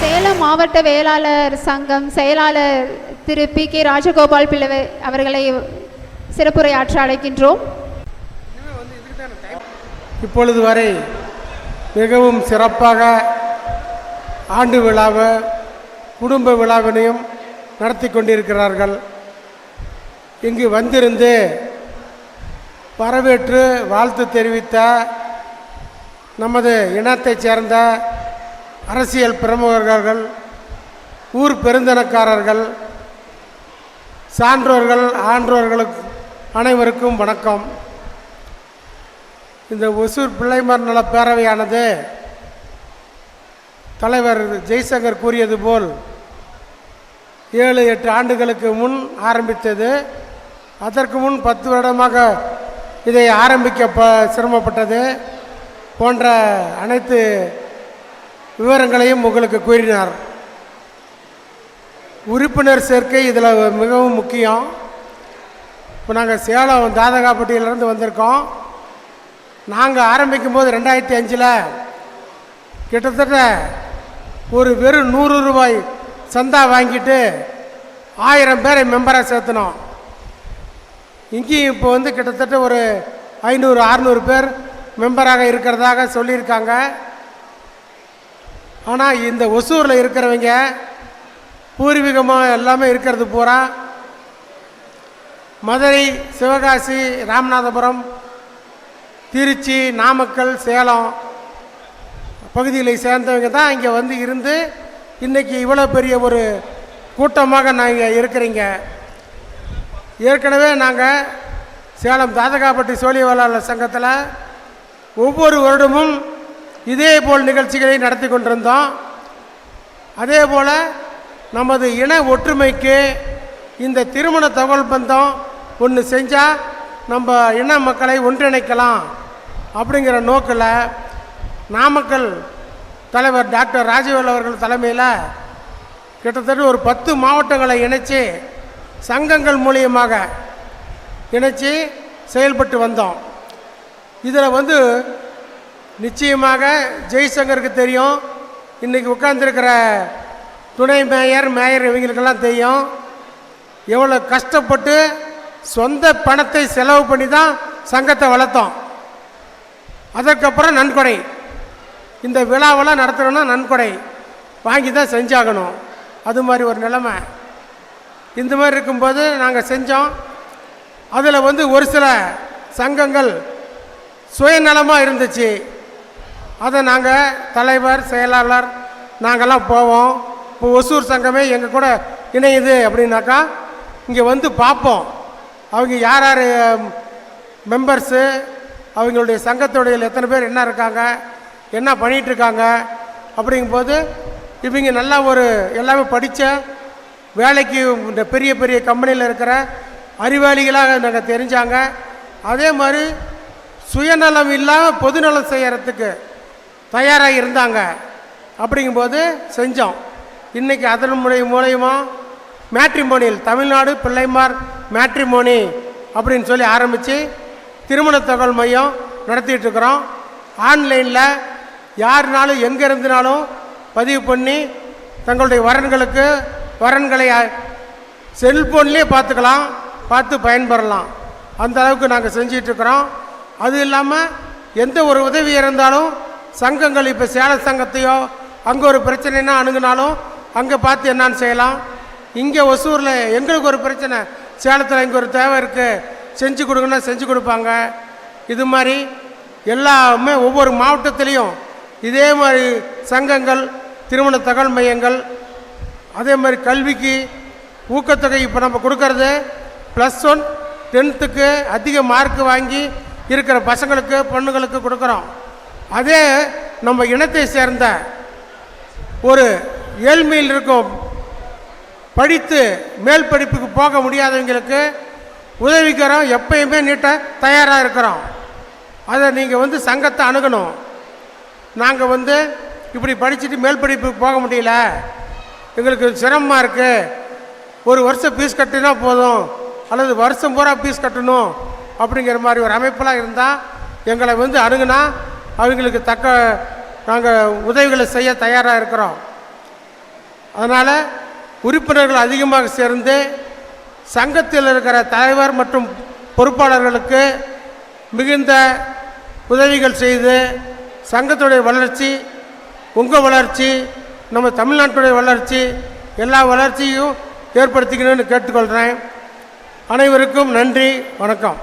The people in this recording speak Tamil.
சேலம் மாவட்ட வேளாளர் சங்கம் செயலாளர் திரு பி.கே. ராஜகோபால் பிள்ளை அவர்களை சிறப்புரையாற்ற அழைக்கின்றோம். இப்பொழுது வரை மிகவும் சிறப்பாக ஆண்டு விழாவை குடும்ப விழாவினையும் நடத்தி கொண்டிருக்கிறார்கள். இங்கு வந்திருந்து வரவேற்று வாழ்த்து தெரிவித்த நமது இனத்தைச் சேர்ந்த அரசியல் பிரமுகர்கள், ஊர் பெருந்தனக்காரர்கள், சான்றோர்கள், ஆன்றோர்களுக்கு அனைவருக்கும் வணக்கம். இந்த ஒசூர் பிள்ளைமார் நல பேரவையானது தலைவர் ஜெய்சங்கர் கூறியது போல் 7-8 ஆண்டுகளுக்கு முன் ஆரம்பித்தது. அதற்கு முன் 10 வருடமாக இதை ஆரம்பிக்க சிரமப்பட்டது போன்ற அனைத்து விவரங்களையும் உங்களுக்கு கூறினார். உறுப்பினர் சேர்க்கை இதில் மிகவும் முக்கியம். இப்போ நாங்கள் சேலம் தாதகாப்பட்டியிலேருந்து வந்திருக்கோம். நாங்கள் ஆரம்பிக்கும் போது 2005 கிட்டத்தட்ட ஒரு வெறும் 100 ரூபாய் சந்தா வாங்கிட்டு 1000 பேரை மெம்பராக சேர்த்தனோம். இங்கேயும் இப்போ கிட்டத்தட்ட ஒரு 500-600 பேர் மெம்பராக இருக்கிறதாக சொல்லியிருக்காங்க. ஆனால் இந்த ஒசூரில் இருக்கிறவங்க பூர்வீகமாக எல்லாமே இருக்கிறது பூரா மதுரை, சிவகாசி, ராமநாதபுரம், திருச்சி, நாமக்கல், சேலம் பகுதிகளை சேர்ந்தவங்க தான் இங்கே இருந்து இன்றைக்கி இவ்வளோ பெரிய ஒரு கூட்டமாக நாங்கள் இருக்கிறீங்க. ஏற்கனவே நாங்கள் சேலம் தாதகாப்பட்டி சோழியவாளர் சங்கத்தில் ஒவ்வொரு வருடமும் இதே போல் நிகழ்ச்சிகளை நடத்தி கொண்டிருந்தோம். அதே போல் நமது இன ஒற்றுமைக்கு இந்த திருமண தகவல் பந்தம் ஒன்று செஞ்சால் நம்ம இன மக்களை ஒன்றிணைக்கலாம் அப்படிங்கிற நோக்கில் நாமக்கல் தலைவர் டாக்டர் ராஜவேல் அவர்கள் தலைமையில் கிட்டத்தட்ட ஒரு 10 மாவட்டங்களை இணைச்சி சங்கங்கள் மூலியமாக இணைச்சி செயல்பட்டு வந்தோம். இதில் நிச்சயமாக ஜெய்சங்கருக்கு தெரியும், இன்றைக்கி உட்கார்ந்துருக்கிற துணை மேயர் இவங்களுக்கெல்லாம் தெரியும் எவ்வளோ கஷ்டப்பட்டு சொந்த பணத்தை செலவு பண்ணி தான் சங்கத்தை வளர்த்தோம். அதற்கப்புறம் நன்கொடை, இந்த விழாவெல்லாம் நடத்தணும்னா நன்கொடை வாங்கி தான் செஞ்சாகணும். அது மாதிரி ஒரு நிலைமை. இந்த மாதிரி இருக்கும்போது நாங்கள் செஞ்சோம். அதில் ஒரு சில சங்கங்கள் சுயநலமாக இருந்துச்சு. அதை நாங்கள் தலைவர், செயலாளர் நாங்கள்லாம் போவோம். இப்போ ஒசூர் சங்கமே எங்கள் கூட இணையுது அப்படின்னாக்கா இங்கே பார்ப்போம் அவங்க யார் யார் மெம்பர்ஸு, அவங்களுடைய சங்கத்துடைய எத்தனை பேர் என்ன இருக்காங்க, என்ன பண்ணிகிட்ருக்காங்க. அப்படிங்கும்போது இவங்க நல்லா எல்லாமே படித்த வேலைக்கு இந்த பெரிய பெரிய கம்பெனியில் இருக்கிற அறிவாளிகளாக நாங்கள் தெரிஞ்சாங்க. அதே மாதிரி சுயநலம் இல்லாமல் பொதுநலம் செய்கிறதுக்கு தயாராக இருந்தாங்க. அப்படிங்கும்போது செஞ்சோம். இன்றைக்கி அதன் மூலயமா மேட்ரிமோனியல் தமிழ்நாடு பிள்ளைமார் மேட்ரிமோனி அப்படின்னு சொல்லி ஆரம்பித்து திருமண தகவல் மையம் நடத்திட்டுருக்குறோம். ஆன்லைனில் யாருனாலும் எங்கே இருந்தினாலும் பதிவு பண்ணி தங்களுடைய வரன்களை செல்ஃபோன்லேயே பார்த்துக்கலாம், பார்த்து பயன்பெறலாம். அந்த அளவுக்கு நாங்கள் செஞ்சிட்ருக்குறோம். அது இல்லாமல் எந்த ஒரு உதவி இருந்தாலும் சங்கங்கள், இப்போ சேல சங்கத்தையோ அங்கே ஒரு பிரச்சனைனா அணுகுனாலும் அங்கே பார்த்து என்னான்னு செய்யலாம். இங்கே ஒசூரில் எங்களுக்கு ஒரு பிரச்சனை, சேலத்தில் இங்கே ஒரு தேவை இருக்குது, செஞ்சு கொடுங்கன்னா செஞ்சு கொடுப்பாங்க. இது மாதிரி எல்லாமே ஒவ்வொரு மாவட்டத்துலேயும் இதே மாதிரி சங்கங்கள், திருமண தகவல் மையங்கள், அதே மாதிரி கல்விக்கு ஊக்கத்தொகை இப்போ நம்ம கொடுக்கறது +1 10க்கு அதிக மார்க் வாங்கி இருக்கிற பசங்களுக்கு பொண்ணுங்களுக்கு கொடுக்குறோம். அதே நம்ம இனத்தை சேர்ந்த ஒரு ஏழ்மையில் இருக்கும் படித்து மேல் படிப்புக்கு போக முடியாதவங்களுக்கு உதவிக்கிறோம். எப்பயுமே நீட்ட தயாராக இருக்கிறோம். அதை நீங்கள் சங்கத்தை அணுகணும். நாங்கள் இப்படி படிச்சுட்டு மேல் படிப்புக்கு போக முடியல, எங்களுக்கு சிரமமாக இருக்குது, ஒரு வருஷம் ஃபீஸ் கட்டினா போதும் அல்லது வருஷம் பூரா ஃபீஸ் கட்டணும் அப்படிங்கிற மாதிரி ஒரு அமைப்பெல்லாம் இருந்தால் எங்களை அணுகுனா அவங்களுக்கு தக்க நாங்கள் உதவிகளை செய்ய தயாராக இருக்கிறோம். அதனால் உறுப்பினர்கள் அதிகமாக சேர்ந்து சங்கத்தில் இருக்கிற தலைவர் மற்றும் பொறுப்பாளர்களுக்கு மிகுந்த உதவிகள் செய்து சங்கத்துடைய வளர்ச்சி, உங்கள் வளர்ச்சி, நம்ம தமிழ்நாட்டுடைய வளர்ச்சி, எல்லா வளர்ச்சியும் ஏற்படுத்திக்கணும்னு கேட்டுக்கொள்கிறேன். அனைவருக்கும் நன்றி, வணக்கம்.